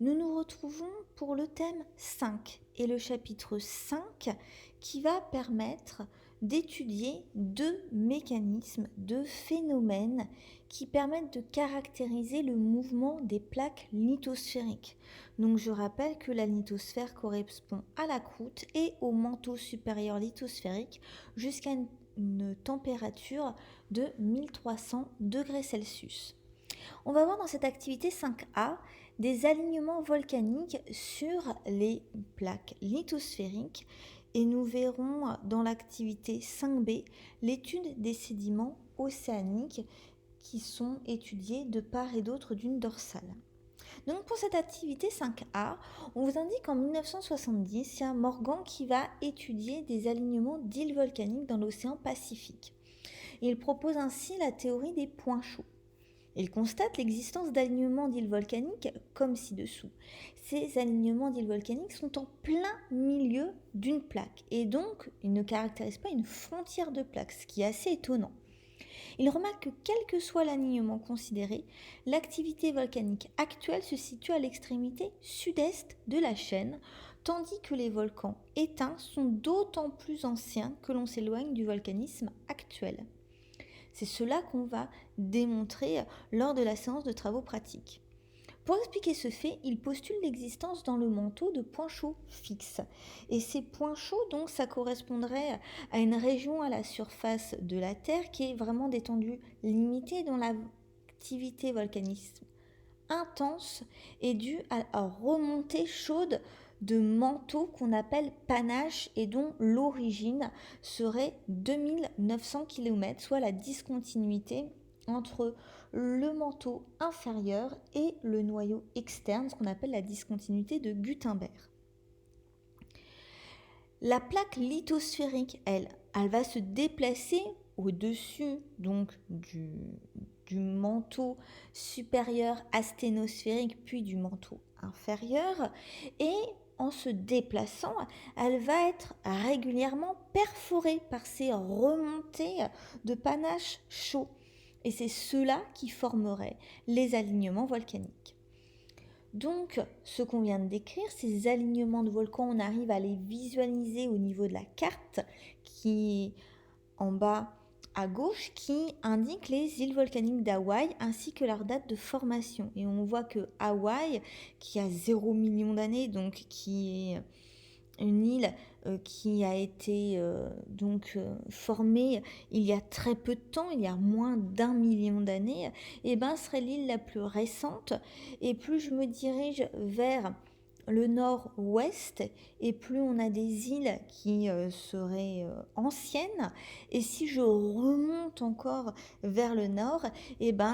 Nous nous retrouvons pour le thème 5 et le chapitre 5 qui va permettre d'étudier deux mécanismes, deux phénomènes qui permettent de caractériser le mouvement des plaques lithosphériques. Donc je rappelle que la lithosphère correspond à la croûte et au manteau supérieur lithosphérique jusqu'à une température de 1300 degrés Celsius. On va voir dans cette activité 5A des alignements volcaniques sur les plaques lithosphériques et nous verrons dans l'activité 5B l'étude des sédiments océaniques qui sont étudiés de part et d'autre d'une dorsale. Donc pour cette activité 5A, on vous indique qu'en 1970, il y a Morgan qui va étudier des alignements d'îles volcaniques dans l'océan Pacifique. Il propose ainsi la théorie des points chauds. Il constate l'existence d'alignements d'îles volcaniques comme ci-dessous. Ces alignements d'îles volcaniques sont en plein milieu d'une plaque et donc ils ne caractérisent pas une frontière de plaques, ce qui est assez étonnant. Il remarque que quel que soit l'alignement considéré, l'activité volcanique actuelle se situe à l'extrémité sud-est de la chaîne, tandis que les volcans éteints sont d'autant plus anciens que l'on s'éloigne du volcanisme actuel. C'est cela qu'on va démontrer lors de la séance de travaux pratiques. Pour expliquer ce fait, il postule l'existence dans le manteau de points chauds fixes. Et ces points chauds, donc, ça correspondrait à une région à la surface de la Terre qui est vraiment d'étendue limitée, dont l'activité volcanique intense est due à la remontée chaude de manteaux qu'on appelle panaches et dont l'origine serait 2900 km, soit la discontinuité entre le manteau inférieur et le noyau externe, ce qu'on appelle la discontinuité de Gutenberg. La plaque lithosphérique, elle va se déplacer au-dessus donc du manteau supérieur asténosphérique puis du manteau inférieur et en se déplaçant, elle va être régulièrement perforée par ces remontées de panaches chauds. Et c'est cela qui formerait les alignements volcaniques. Donc, ce qu'on vient de décrire, ces alignements de volcans, on arrive à les visualiser au niveau de la carte qui est en bas à gauche, qui indique les îles volcaniques d'Hawaï ainsi que leur date de formation. Et on voit que Hawaï, qui a 0 million d'années, donc qui est une île qui a été formée il y a très peu de temps, il y a moins d'1 million d'années, et serait l'île la plus récente. Et plus je me dirige vers le nord-ouest, et plus on a des îles qui seraient anciennes. Et si je remonte encore vers le nord,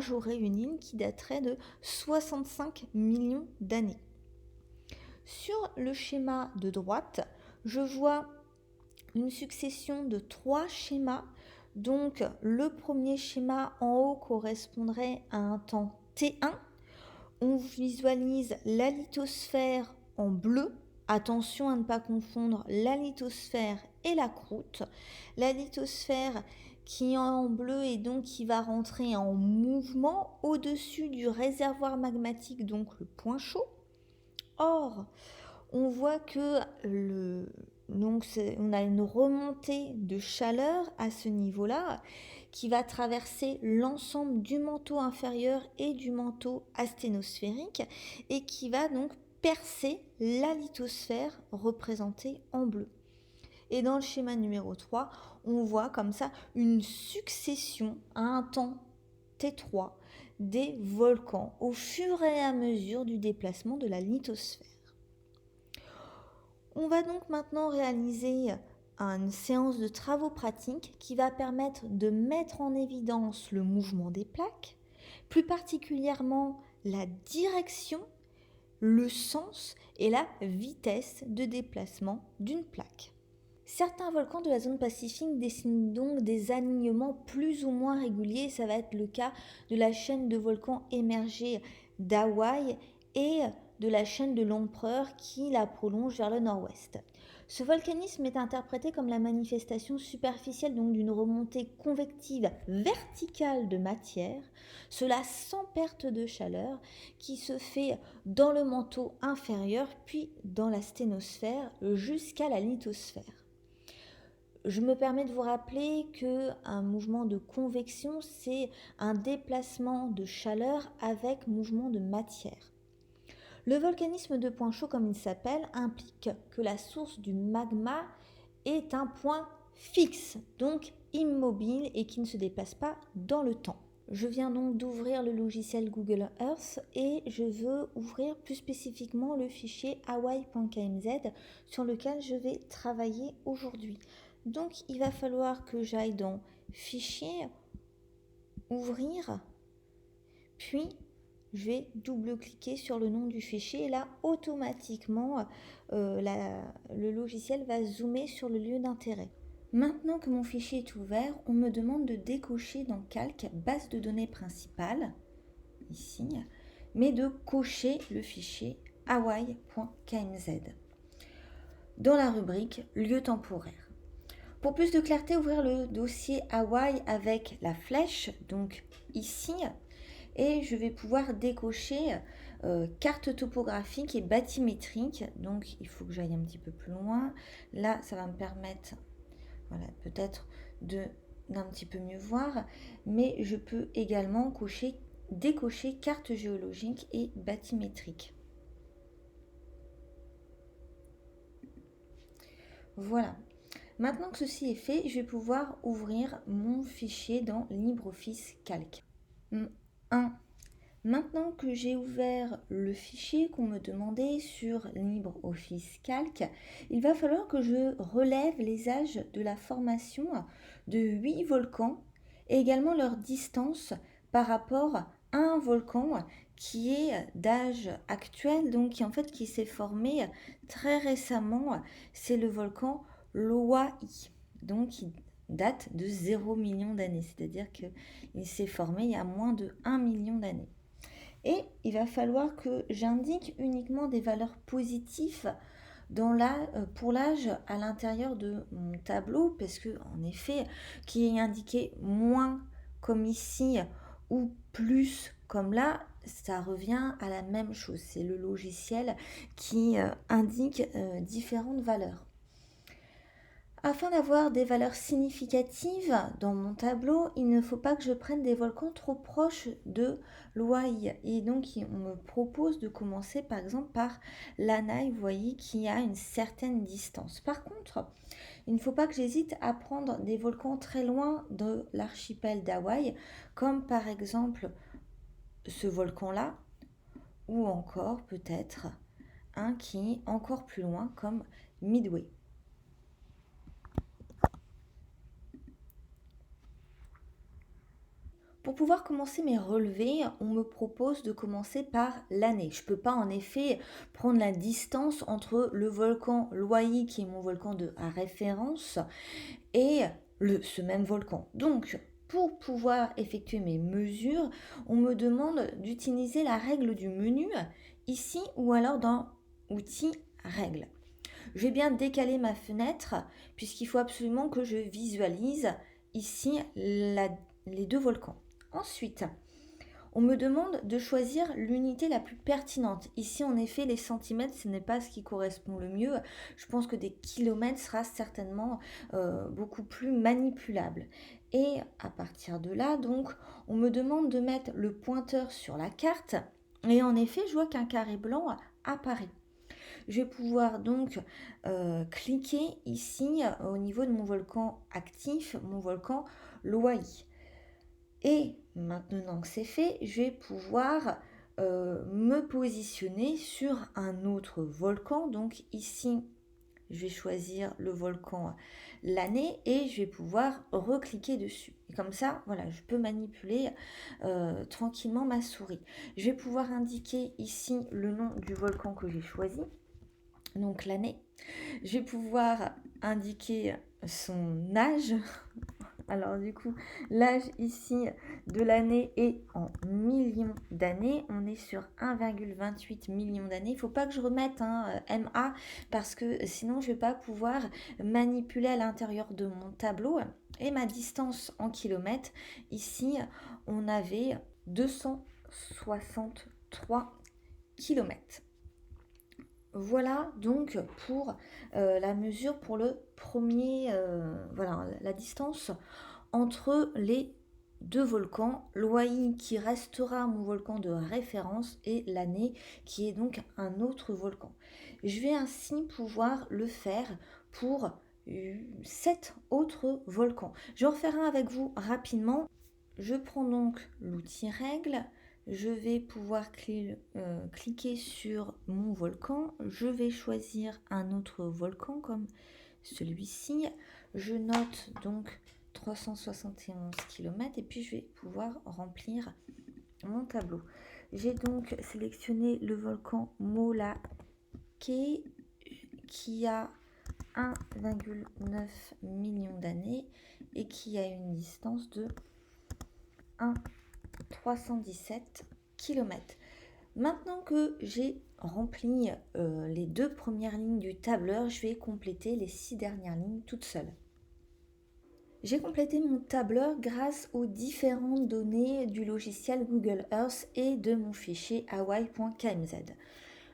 j'aurais une île qui daterait de 65 millions d'années. Sur le schéma de droite, je vois une succession de 3 schémas. Donc, le premier schéma en haut correspondrait à un temps T1. On visualise la lithosphère en bleu. Attention à ne pas confondre la lithosphère et la croûte. La lithosphère qui est en bleu et donc qui va rentrer en mouvement au-dessus du réservoir magmatique, donc le point chaud. Or, on voit que on a une remontée de chaleur à ce niveau-là qui va traverser l'ensemble du manteau inférieur et du manteau asténosphérique et qui va donc percer la lithosphère représentée en bleu. Et dans le schéma numéro 3, on voit comme ça une succession à un temps T3 des volcans au fur et à mesure du déplacement de la lithosphère. On va donc maintenant réaliser une séance de travaux pratiques qui va permettre de mettre en évidence le mouvement des plaques, plus particulièrement la direction, le sens et la vitesse de déplacement d'une plaque. Certains volcans de la zone Pacifique dessinent donc des alignements plus ou moins réguliers. Ça va être le cas de la chaîne de volcans émergés d'Hawaï et de la chaîne de l'Empereur qui la prolonge vers le nord-ouest. Ce volcanisme est interprété comme la manifestation superficielle donc d'une remontée convective verticale de matière, cela sans perte de chaleur, qui se fait dans le manteau inférieur puis dans la sténosphère jusqu'à la lithosphère. Je me permets de vous rappeler qu'un mouvement de convection, c'est un déplacement de chaleur avec mouvement de matière. Le volcanisme de point chaud, comme il s'appelle, implique que la source du magma est un point fixe, donc immobile et qui ne se déplace pas dans le temps. Je viens donc d'ouvrir le logiciel Google Earth et je veux ouvrir plus spécifiquement le fichier hawaii.kmz sur lequel je vais travailler aujourd'hui. Donc il va falloir que j'aille dans Fichier, Ouvrir, puis je vais double-cliquer sur le nom du fichier et là automatiquement le logiciel va zoomer sur le lieu d'intérêt. Maintenant que mon fichier est ouvert, on me demande de décocher dans Calque base de données principale, ici, mais de cocher le fichier hawaii.kmz dans la rubrique lieu temporaire. Pour plus de clarté, ouvrir le dossier Hawaii avec la flèche, donc ici, et je vais pouvoir décocher carte topographique et bathymétrique. Donc il faut que j'aille un petit peu plus loin. Là, ça va me permettre, voilà, peut-être d'un petit peu mieux voir, mais je peux également décocher carte géologique et bathymétrique. Voilà. Maintenant que ceci est fait, je vais pouvoir ouvrir mon fichier dans LibreOffice Calc. 1. Maintenant que j'ai ouvert le fichier qu'on me demandait sur LibreOffice Calc, il va falloir que je relève les âges de la formation de 8 volcans et également leur distance par rapport à un volcan qui est d'âge actuel, donc qui s'est formé très récemment. C'est le volcan Loahi, donc qui date de 0 million d'années, c'est-à-dire qu'il s'est formé il y a moins de 1 million d'années. Et il va falloir que j'indique uniquement des valeurs positives pour l'âge à l'intérieur de mon tableau, parce que en effet, qui est indiqué moins comme ici ou plus comme là, ça revient à la même chose. C'est le logiciel qui indique différentes valeurs. Afin d'avoir des valeurs significatives dans mon tableau, il ne faut pas que je prenne des volcans trop proches de l'Ouaï. Et donc, on me propose de commencer par exemple par l'Anaï, vous voyez, qui a une certaine distance. Par contre, il ne faut pas que j'hésite à prendre des volcans très loin de l'archipel d'Hawaï, comme par exemple ce volcan-là, ou encore peut-être un qui est encore plus loin comme Midway. Pour pouvoir commencer mes relevés, on me propose de commencer par l'année. Je ne peux pas en effet prendre la distance entre le volcan Loahi, qui est mon volcan à référence, et ce même volcan. Donc, pour pouvoir effectuer mes mesures, on me demande d'utiliser la règle du menu ici ou alors dans Outils Règles. Je vais bien décaler ma fenêtre puisqu'il faut absolument que je visualise ici les deux volcans. Ensuite, on me demande de choisir l'unité la plus pertinente. Ici, en effet, les centimètres, ce n'est pas ce qui correspond le mieux. Je pense que des kilomètres sera certainement beaucoup plus manipulable. Et à partir de là, donc, on me demande de mettre le pointeur sur la carte. Et en effet, je vois qu'un carré blanc apparaît. Je vais pouvoir donc cliquer ici au niveau de mon volcan actif, mon volcan Loahi. Et maintenant que c'est fait, je vais pouvoir me positionner sur un autre volcan. Donc ici, je vais choisir le volcan l'année et je vais pouvoir recliquer dessus. Et comme ça, voilà, je peux manipuler tranquillement ma souris. Je vais pouvoir indiquer ici le nom du volcan que j'ai choisi, donc l'année. Je vais pouvoir indiquer son âge. Alors du coup, l'âge ici de l'année est en millions d'années. On est sur 1,28 million d'années. Il ne faut pas que je remette un MA parce que sinon je ne vais pas pouvoir manipuler à l'intérieur de mon tableau. Et ma distance en kilomètres, ici on avait 263 kilomètres. Voilà donc pour la mesure pour le premier, voilà, la distance entre les deux volcans, l'Ouaï qui restera mon volcan de référence et l'année qui est donc un autre volcan. Je vais ainsi pouvoir le faire pour 7 autres volcans. Je vais en faire un avec vous rapidement. Je prends donc l'outil règle. Je vais pouvoir cliquer sur mon volcan. Je vais choisir un autre volcan comme celui-ci. Je note donc 371 km et puis je vais pouvoir remplir mon tableau. J'ai donc sélectionné le volcan Mauna Kea qui a 1,9 million d'années et qui a une distance de 1,317 km. Maintenant que j'ai rempli les 2 premières lignes du tableur, je vais compléter les 6 dernières lignes toute seule. J'ai complété mon tableur grâce aux différentes données du logiciel Google Earth et de mon fichier hawaii.kmz.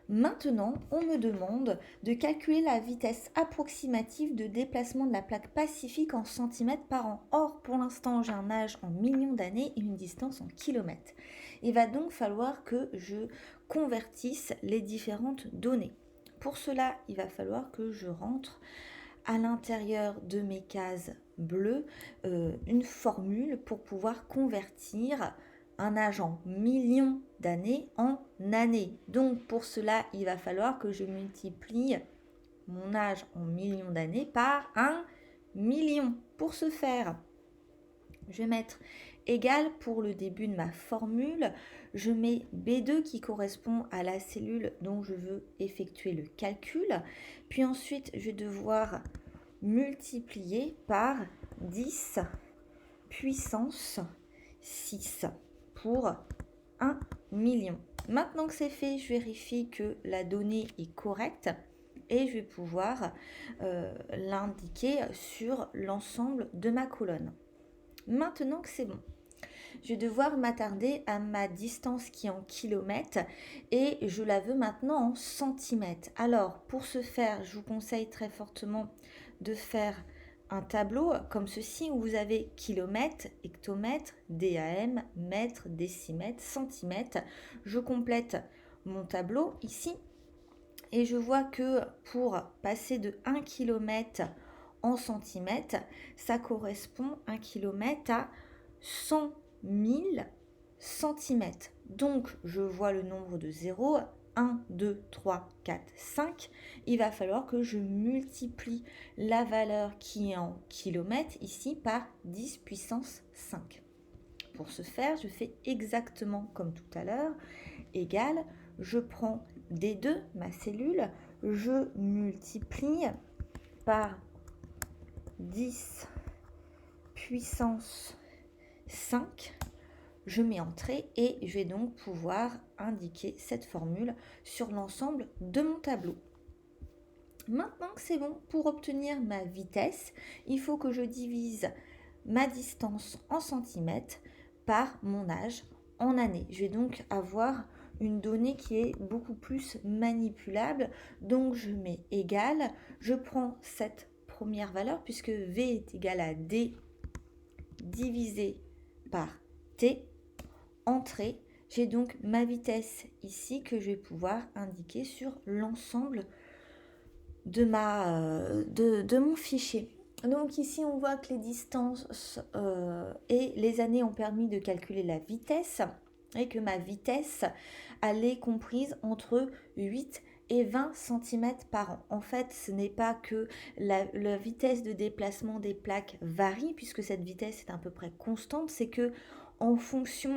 Maintenant, on me demande de calculer la vitesse approximative de déplacement de la plaque pacifique en centimètres par an. Or, pour l'instant, j'ai un âge en millions d'années et une distance en kilomètres. Il va donc falloir que je convertisse les différentes données. Pour cela, il va falloir que je rentre à l'intérieur de mes cases bleues une formule pour pouvoir convertir un âge en millions d'années en années. Donc pour cela, il va falloir que je multiplie mon âge en millions d'années par 1 million. Pour ce faire, je vais mettre égal pour le début de ma formule. Je mets B2 qui correspond à la cellule dont je veux effectuer le calcul. Puis ensuite, je vais devoir multiplier par 10 puissance 6 pour 1 million. Maintenant que c'est fait, je vérifie que la donnée est correcte et je vais pouvoir l'indiquer sur l'ensemble de ma colonne. Maintenant que c'est bon, je vais devoir m'attarder à ma distance qui est en kilomètres et je la veux maintenant en centimètres. Alors, pour ce faire, je vous conseille très fortement de faire un tableau comme ceci où vous avez kilomètres, hectomètres, DAM, mètres, décimètres, centimètres. Je complète mon tableau ici et je vois que pour passer de 1 km en centimètres, ça correspond 1 km à 100 000 centimètres. Donc, je vois le nombre de zéros, 1, 2, 3, 4, 5. Il va falloir que je multiplie la valeur qui est en kilomètres ici par 10 puissance 5. Pour ce faire, je fais exactement comme tout à l'heure, égal, je prends D2, ma cellule, je multiplie par 10 puissance 5, je mets entrée et je vais donc pouvoir indiquer cette formule sur l'ensemble de mon tableau. Maintenant que c'est bon, pour obtenir ma vitesse, il faut que je divise ma distance en centimètres par mon âge en années. Je vais donc avoir une donnée qui est beaucoup plus manipulable. Donc je mets égal, je prends cette première valeur puisque V est égal à D divisé par T, entrée. J'ai donc ma vitesse ici que je vais pouvoir indiquer sur l'ensemble de mon fichier. Donc ici on voit que les distances et les années ont permis de calculer la vitesse et que ma vitesse elle est comprise entre 8 et 20 cm par an. En fait, ce n'est pas que la vitesse de déplacement des plaques varie, puisque cette vitesse est à peu près constante, c'est que en fonction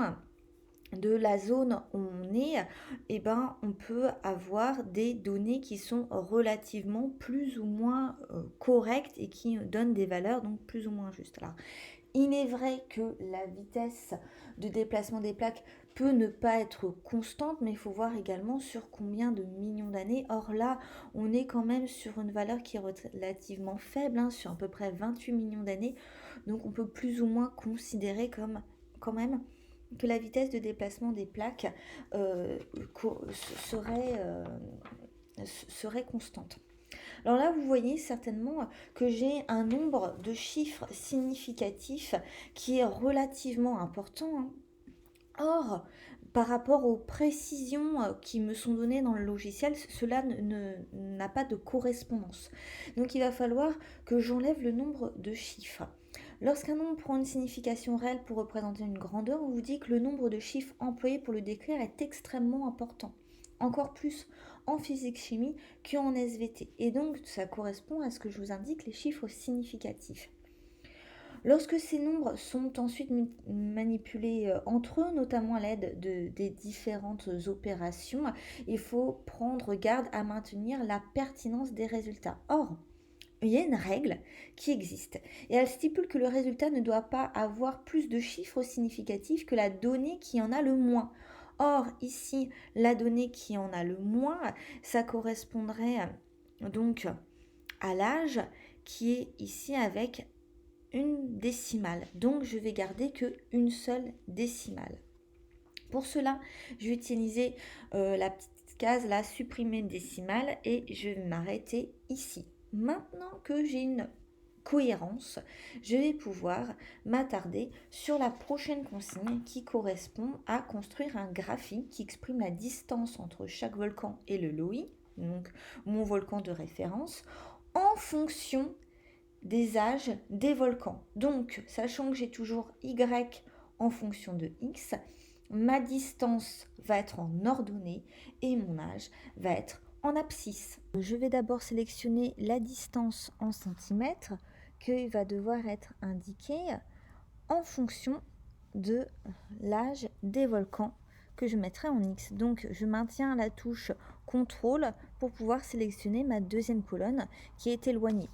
de la zone où on est, eh ben, on peut avoir des données qui sont relativement plus ou moins correctes et qui donnent des valeurs donc plus ou moins justes. Alors, Il est vrai que la vitesse de déplacement des plaques peut ne pas être constante, mais il faut voir également sur combien de millions d'années. Or là, on est quand même sur une valeur qui est relativement faible, hein, sur à peu près 28 millions d'années. Donc on peut plus ou moins considérer comme quand même que la vitesse de déplacement des plaques serait, serait constante. Alors là, vous voyez certainement que j'ai un nombre de chiffres significatifs qui est relativement important, hein. Or, par rapport aux précisions qui me sont données dans le logiciel, cela n'a pas de correspondance. Donc il va falloir que j'enlève le nombre de chiffres. Lorsqu'un nombre prend une signification réelle pour représenter une grandeur, on vous dit que le nombre de chiffres employés pour le décrire est extrêmement important. Encore plus en physique-chimie qu'en SVT. Et donc ça correspond à ce que je vous indique, les chiffres significatifs. Lorsque ces nombres sont ensuite manipulés entre eux, notamment à l'aide des différentes opérations, il faut prendre garde à maintenir la pertinence des résultats. Or, il y a une règle qui existe et elle stipule que le résultat ne doit pas avoir plus de chiffres significatifs que la donnée qui en a le moins. Or, ici, la donnée qui en a le moins, ça correspondrait donc à l'âge qui est ici avec une décimale. Donc, je vais garder qu'une seule décimale. Pour cela, je vais utiliser la petite case là, supprimer une décimale et je vais m'arrêter ici. Maintenant que j'ai une cohérence, je vais pouvoir m'attarder sur la prochaine consigne qui correspond à construire un graphique qui exprime la distance entre chaque volcan et le Loï, donc mon volcan de référence, en fonction des âges des volcans. Donc, sachant que j'ai toujours Y en fonction de X, ma distance va être en ordonnée et mon âge va être en abscisse. Je vais d'abord sélectionner la distance en centimètres qui va devoir être indiquée en fonction de l'âge des volcans que je mettrai en X. Donc je maintiens la touche CTRL pour pouvoir sélectionner ma deuxième colonne qui est éloignée.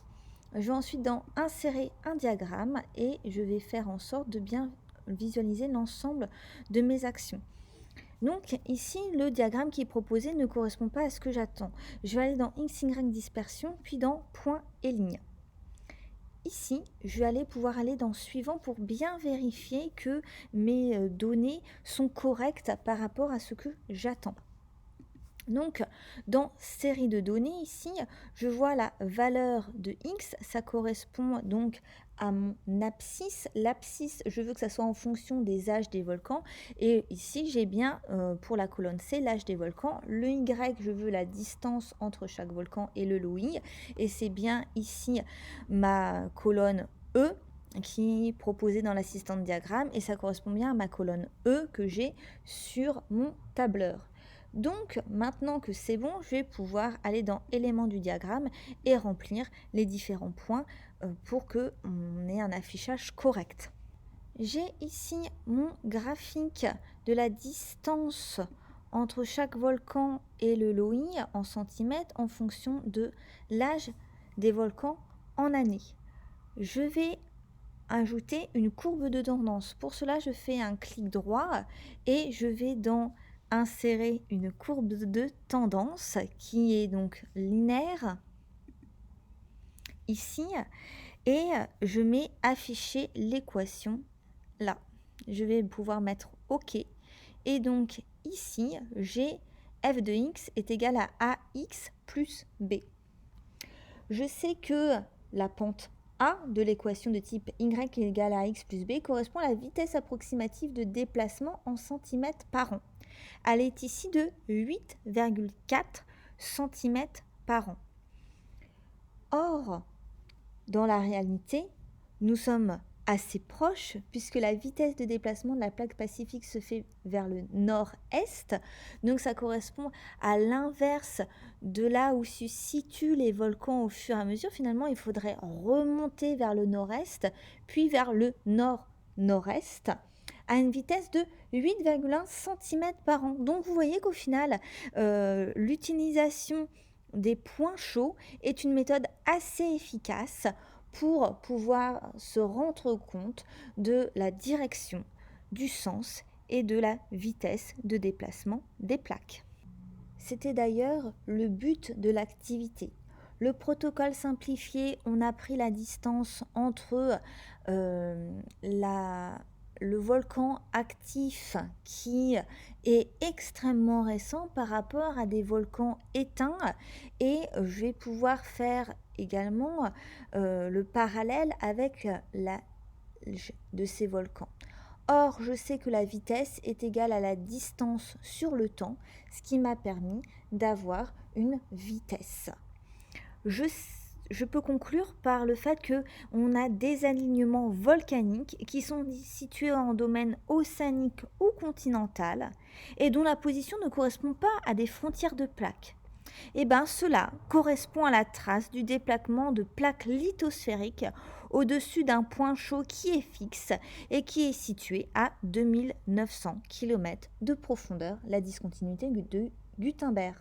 Je vais ensuite dans insérer un diagramme et je vais faire en sorte de bien visualiser l'ensemble de mes actions. Donc ici, le diagramme qui est proposé ne correspond pas à ce que j'attends. Je vais aller dans X, Y dispersion, puis dans point et ligne. Ici, je vais pouvoir aller dans suivant pour bien vérifier que mes données sont correctes par rapport à ce que j'attends. Donc, dans série de données, ici, je vois la valeur de X, ça correspond donc à mon abscisse. L'abscisse, je veux que ça soit en fonction des âges des volcans. Et ici, j'ai bien, pour la colonne C, l'âge des volcans. Le Y, je veux la distance entre chaque volcan et le Loï. Et c'est bien ici ma colonne E qui est proposée dans l'assistant de diagramme. Et ça correspond bien à ma colonne E que j'ai sur mon tableur. Donc, maintenant que c'est bon, je vais pouvoir aller dans éléments du diagramme et remplir les différents points pour qu'on ait un affichage correct. J'ai ici mon graphique de la distance entre chaque volcan et le Loï en centimètres en fonction de l'âge des volcans en années. Je vais ajouter une courbe de tendance. Pour cela, je fais un clic droit et je vais dans insérer une courbe de tendance qui est donc linéaire ici et je mets afficher l'équation là. Je vais pouvoir mettre OK et donc ici j'ai f de x est égal à ax plus b. Je sais que la pente A de l'équation de type y est égale à x plus b correspond à la vitesse approximative de déplacement en centimètres par an. Elle est ici de 8,4 cm par an. Or, dans la réalité, nous sommes assez proches puisque la vitesse de déplacement de la plaque pacifique se fait vers le nord-est. Donc ça correspond à l'inverse de là où se situent les volcans au fur et à mesure. Finalement, il faudrait remonter vers le nord-est, puis vers le nord-nord-est à une vitesse de 8,1 cm par an. Donc vous voyez qu'au final, l'utilisation des points chauds est une méthode assez efficace pour pouvoir se rendre compte de la direction, du sens et de la vitesse de déplacement des plaques. C'était d'ailleurs le but de l'activité. Le protocole simplifié, on a pris la distance entre le volcan actif qui est extrêmement récent par rapport à des volcans éteints, et je vais pouvoir faire également le parallèle avec l'âge de ces volcans. Or, je sais que la vitesse est égale à la distance sur le temps, ce qui m'a permis d'avoir une vitesse. Je peux conclure par le fait qu'on a des alignements volcaniques qui sont situés en domaine océanique ou continental et dont la position ne correspond pas à des frontières de plaques. Et bien cela correspond à la trace du déplacement de plaques lithosphériques au-dessus d'un point chaud qui est fixe et qui est situé à 2900 km de profondeur, la discontinuité de Gutenberg.